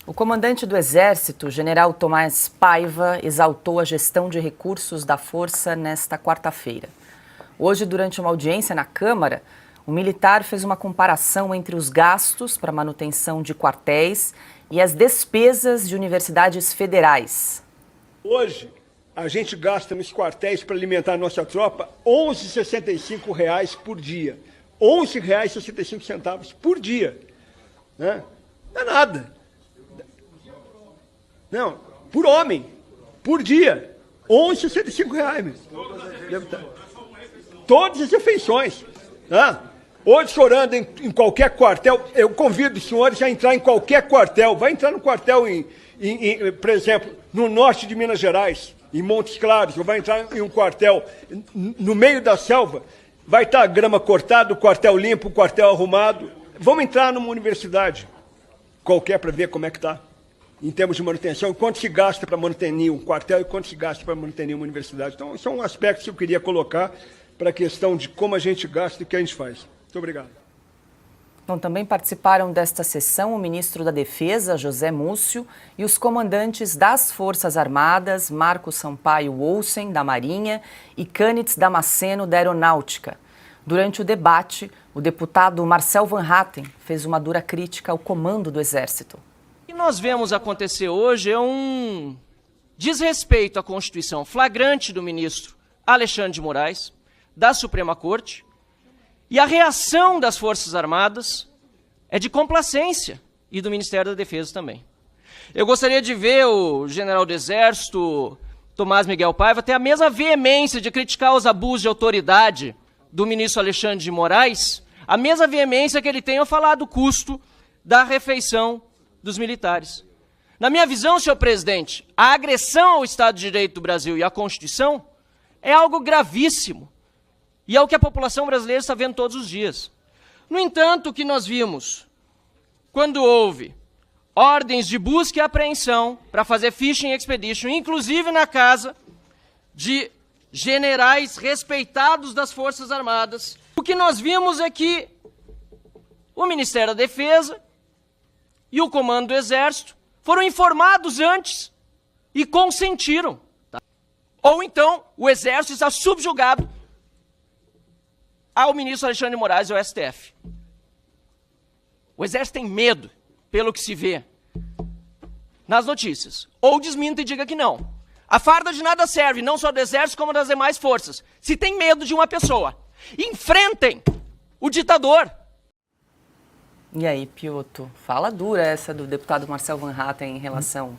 O comandante do Exército, general Tomás Paiva, exaltou a gestão de recursos da Força nesta quarta-feira. Hoje, durante uma audiência na Câmara, o militar fez uma comparação entre os gastos para manutenção de quartéis e as despesas de universidades federais. Hoje, a gente gasta nos quartéis para alimentar a nossa tropa R$ 11,65 por dia. R$ 11,65 por dia. Né? Não é nada. Não, por homem, por dia. R$ 11,65. Todas as refeições. Né? Hoje, chorando em qualquer quartel, eu convido os senhores a entrar em qualquer quartel. Vai entrar no quartel, por exemplo, no norte de Minas Gerais, em Montes Claros, ou vai entrar em um quartel no meio da selva, vai estar a grama cortada, o quartel limpo, o quartel arrumado. Vamos entrar numa universidade qualquer para ver como é que está, em termos de manutenção, quanto se gasta para manter um quartel e quanto se gasta para manter uma universidade. Então, são aspectos que eu queria colocar para a questão de como a gente gasta e o que a gente faz. Muito obrigado. Bom, também participaram desta sessão o ministro da Defesa, José Múcio, e os comandantes das Forças Armadas, Marco Sampaio Olsen, da Marinha, e Cânitz Damasceno, da Aeronáutica. Durante o debate, o deputado Marcel Van Hatten fez uma dura crítica ao comando do Exército. O que nós vemos acontecer hoje é um desrespeito à Constituição flagrante do ministro Alexandre de Moraes, da Suprema Corte, e a reação das Forças Armadas é de complacência, e do Ministério da Defesa também. Eu gostaria de ver o general do Exército, Tomás Miguel Paiva, ter a mesma veemência de criticar os abusos de autoridade do ministro Alexandre de Moraes, a mesma veemência que ele tem ao falar do custo da refeição dos militares. Na minha visão, senhor presidente, a agressão ao Estado de Direito do Brasil e à Constituição é algo gravíssimo. E é o que a população brasileira está vendo todos os dias. No entanto, o que nós vimos, quando houve ordens de busca e apreensão para fazer fishing expedition, inclusive na casa de generais respeitados das Forças Armadas, o que nós vimos é que o Ministério da Defesa e o Comando do Exército foram informados antes e consentiram. Tá? Ou então, o Exército está subjugado ao ministro Alexandre de Moraes e ao STF. O Exército tem medo, pelo que se vê nas notícias. Ou desminta e diga que não. A farda de nada serve, não só do Exército, como das demais forças. Se tem medo de uma pessoa, enfrentem o ditador. E aí, Piotr, fala dura essa do deputado Marcel Van Hatten em relação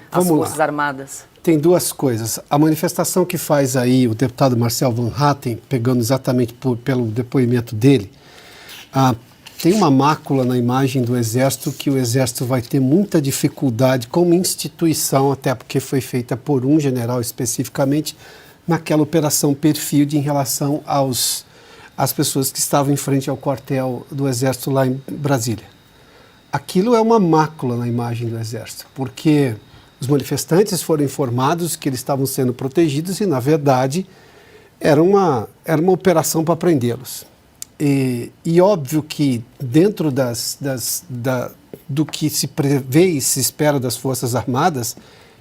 às Forças Armadas. Tem duas coisas. A manifestação que faz aí o deputado Marcel Van Hatten, pegando exatamente pelo depoimento dele, tem uma mácula na imagem do Exército que o Exército vai ter muita dificuldade como instituição, até porque foi feita por um general especificamente, naquela operação Perfil em relação às pessoas que estavam em frente ao quartel do Exército lá em Brasília. Aquilo é uma mácula na imagem do Exército, porque os manifestantes foram informados que eles estavam sendo protegidos e, na verdade, era uma operação para prendê-los. E óbvio que dentro do que se prevê e se espera das Forças Armadas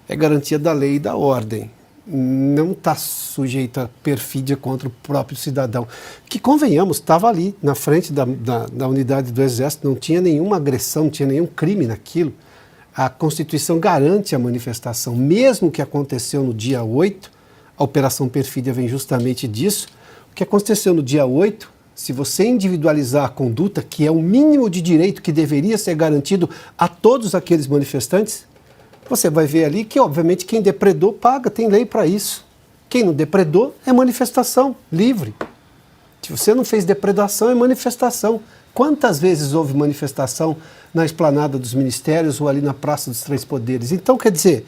é garantia da lei e da ordem. Não está sujeito a perfídia contra o próprio cidadão. Que, convenhamos, estava ali na frente da unidade do Exército, não tinha nenhuma agressão, não tinha nenhum crime naquilo. A Constituição garante a manifestação, mesmo que aconteceu no dia 8, a Operação Perfídia vem justamente disso. O que aconteceu no dia 8, se você individualizar a conduta, que é o mínimo de direito que deveria ser garantido a todos aqueles manifestantes, você vai ver ali que, obviamente, quem depredou paga, tem lei para isso. Quem não depredou é manifestação livre. Se você não fez depredação, é manifestação. Quantas vezes houve manifestação na esplanada dos ministérios ou ali na Praça dos Três Poderes? Então, quer dizer,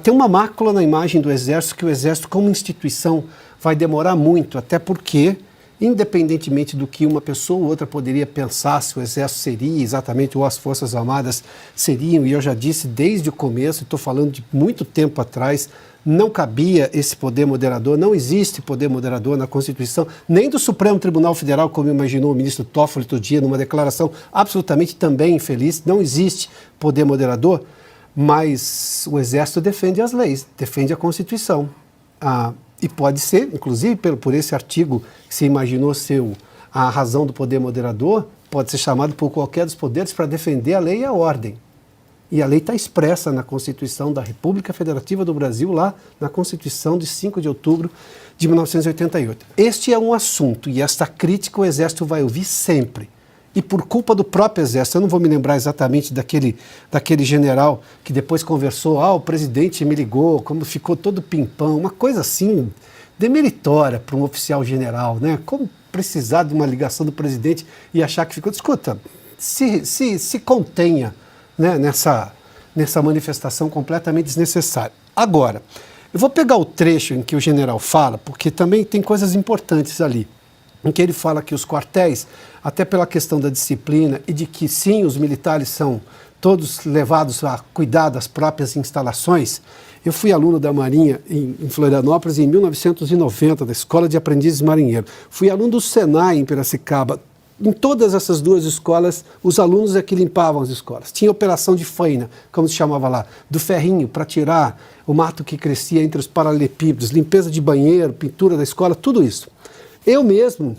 tem uma mácula na imagem do Exército que o Exército, como instituição, vai demorar muito, até porque independentemente do que uma pessoa ou outra poderia pensar se o Exército seria exatamente, ou as Forças Armadas seriam, e eu já disse desde o começo, estou falando de muito tempo atrás, não cabia esse poder moderador, não existe poder moderador na Constituição, nem do Supremo Tribunal Federal, como imaginou o ministro Toffoli outro dia, numa declaração absolutamente também infeliz, não existe poder moderador, mas o Exército defende as leis, defende a Constituição. E pode ser, inclusive por esse artigo que se imaginou ser a razão do poder moderador, pode ser chamado por qualquer dos poderes para defender a lei e a ordem. E a lei está expressa na Constituição da República Federativa do Brasil, lá na Constituição de 5 de outubro de 1988. Este é um assunto, e esta crítica o Exército vai ouvir sempre. E por culpa do próprio Exército, eu não vou me lembrar exatamente daquele general que depois conversou, o presidente me ligou, como ficou todo pimpão, uma coisa assim, demeritória para um oficial general, né? Como precisar de uma ligação do presidente e achar que ficou... Escuta, se contenha, né, nessa manifestação completamente desnecessária. Agora, eu vou pegar o trecho em que o general fala, porque também tem coisas importantes ali, em que ele fala que os quartéis, até pela questão da disciplina e de que sim, os militares são todos levados a cuidar das próprias instalações. Eu fui aluno da Marinha em Florianópolis em 1990, da Escola de Aprendizes Marinheiros. Fui aluno do Senai em Piracicaba. Em todas essas duas escolas, os alunos é que limpavam as escolas. Tinha operação de faina, como se chamava lá, do ferrinho, para tirar o mato que crescia entre os paralelepípedos, limpeza de banheiro, pintura da escola, tudo isso. Eu mesmo,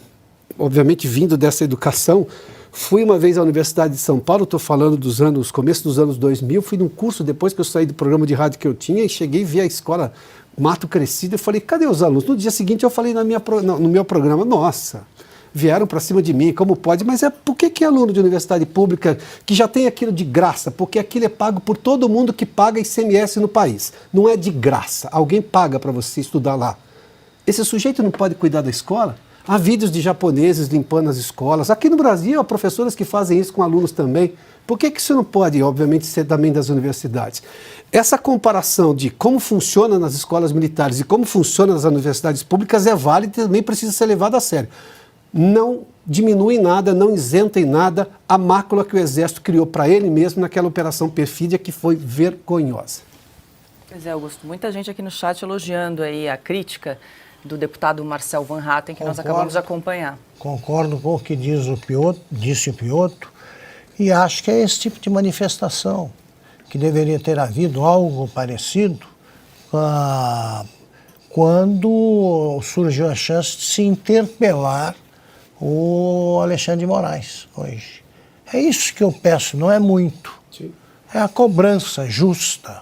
obviamente vindo dessa educação, fui uma vez à Universidade de São Paulo, estou falando começo dos anos 2000, fui num curso depois que eu saí do programa de rádio que eu tinha e cheguei e vi a escola, mato crescido, eu falei, cadê os alunos? No dia seguinte eu falei no meu programa, nossa, vieram para cima de mim, como pode, mas por que aluno de universidade pública que já tem aquilo de graça? Porque aquilo é pago por todo mundo que paga ICMS no país, não é de graça, alguém paga para você estudar lá. Esse sujeito não pode cuidar da escola? Há vídeos de japoneses limpando as escolas. Aqui no Brasil, há professores que fazem isso com alunos também. Por que isso não pode, obviamente, ser também das universidades? Essa comparação de como funciona nas escolas militares e como funciona nas universidades públicas é válida e também precisa ser levada a sério. Não diminui em nada, não isenta em nada a mácula que o Exército criou para ele mesmo naquela operação perfídia que foi vergonhosa. Pois é, Augusto, muita gente aqui no chat elogiando aí a crítica do deputado Marcel Van Hatten, que nós acabamos de acompanhar. Concordo com o que disse o Piotto, e acho que é esse tipo de manifestação, que deveria ter havido algo parecido quando surgiu a chance de se interpelar o Alexandre de Moraes hoje. É isso que eu peço, não é muito. Sim. É a cobrança justa,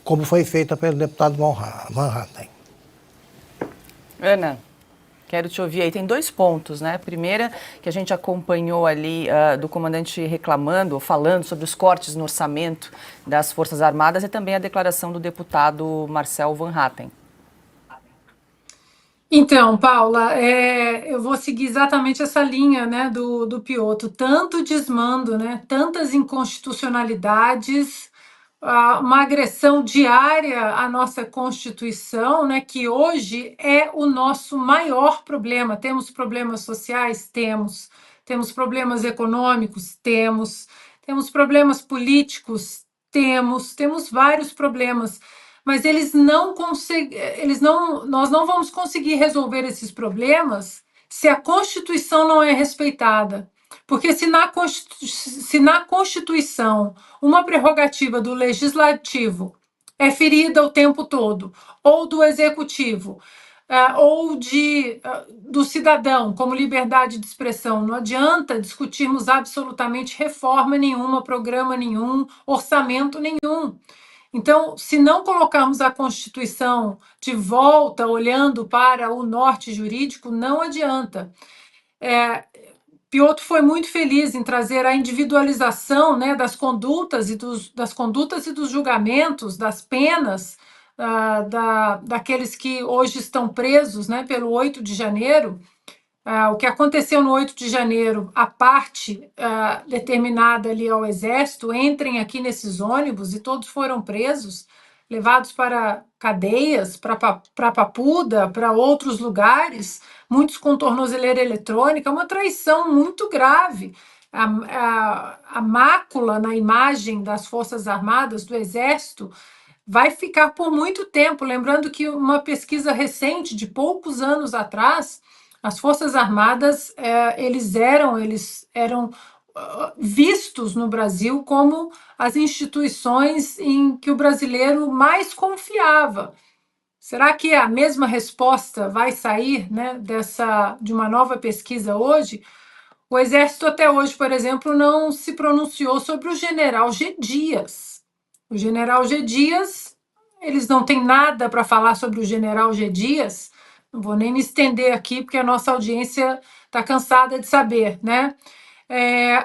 como foi feita pelo deputado Van Hatten. Ana, quero te ouvir aí. Tem dois pontos, né? Primeira, que a gente acompanhou ali do comandante reclamando, ou falando sobre os cortes no orçamento das Forças Armadas, e também a declaração do deputado Marcel Van Hatten. Então, Paula, eu vou seguir exatamente essa linha, né, do Piotto. Tanto desmando, né, tantas inconstitucionalidades, uma agressão diária à nossa Constituição, né, que hoje é o nosso maior problema. Temos problemas sociais? Temos problemas econômicos? Temos problemas políticos? Temos vários problemas, mas nós não vamos conseguir resolver esses problemas se a Constituição não é respeitada. Porque se na Constituição uma prerrogativa do Legislativo é ferida o tempo todo, ou do Executivo, ou do cidadão, como liberdade de expressão, não adianta discutirmos absolutamente reforma nenhuma, programa nenhum, orçamento nenhum. Então, se não colocarmos a Constituição de volta, olhando para o norte jurídico, não adianta. Piotto foi muito feliz em trazer a individualização, né, das condutas e dos julgamentos, das penas daqueles que hoje estão presos, né, pelo 8 de janeiro. O que aconteceu no 8 de janeiro, a parte determinada ali ao Exército, entrem aqui nesses ônibus e todos foram presos. levados para cadeias, para Papuda, para outros lugares, muitos com tornozeleira eletrônica, uma traição muito grave. A mácula na imagem das Forças Armadas, do Exército, vai ficar por muito tempo. Lembrando que uma pesquisa recente, de poucos anos atrás, as Forças Armadas, eles eram vistos no Brasil como as instituições em que o brasileiro mais confiava. Será que a mesma resposta vai sair, né, de uma nova pesquisa hoje? O Exército até hoje, por exemplo, não se pronunciou sobre o general G. Dias. O general G. Dias, eles não têm nada para falar sobre o general G. Dias. Não vou nem me estender aqui, porque a nossa audiência está cansada de saber, né?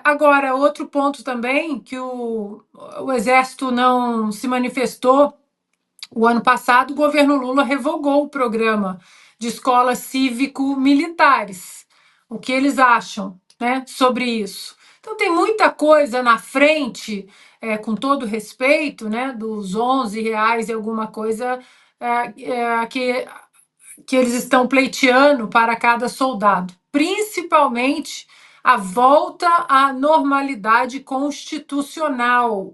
Agora, outro ponto também, que o Exército não se manifestou. O ano passado, o governo Lula revogou o programa de escolas cívico-militares. O que eles acham, né, sobre isso? Então, tem muita coisa na frente, com todo respeito, né, dos R$11 e alguma coisa que eles estão pleiteando para cada soldado. Principalmente a volta à normalidade constitucional.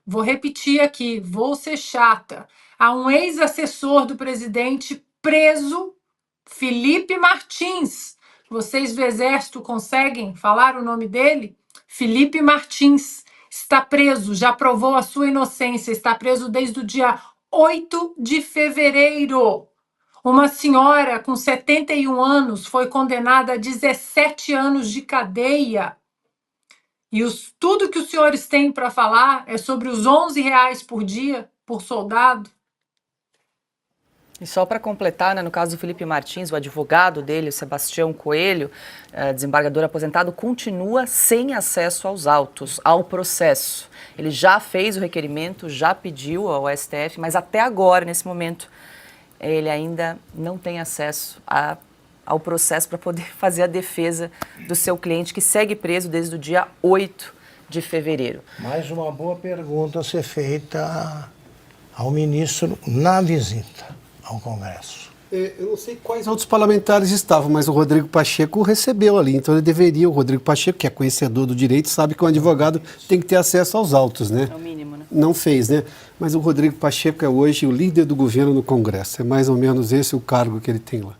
Vou repetir aqui, vou ser chata. Há um ex-assessor do presidente preso, Felipe Martins. Vocês do Exército conseguem falar o nome dele? Felipe Martins está preso, já provou a sua inocência, está preso desde o dia 8 de fevereiro. Uma senhora com 71 anos foi condenada a 17 anos de cadeia. E tudo que os senhores têm para falar é sobre os R$11 por dia, por soldado. E só para completar, né, no caso do Felipe Martins, o advogado dele, o Sebastião Coelho, desembargador aposentado, continua sem acesso aos autos, ao processo. Ele já fez o requerimento, já pediu ao STF, mas até agora, nesse momento, ele ainda não tem acesso ao processo para poder fazer a defesa do seu cliente, que segue preso desde o dia 8 de fevereiro. Mais uma boa pergunta a ser feita ao ministro na visita ao Congresso. Eu não sei quais outros parlamentares estavam, mas o Rodrigo Pacheco recebeu ali, então ele deveria, o Rodrigo Pacheco, que é conhecedor do direito, sabe que um advogado tem que ter acesso aos autos, né? É o mínimo, né? Não fez, né? Mas o Rodrigo Pacheco é hoje o líder do governo no Congresso, é mais ou menos esse o cargo que ele tem lá.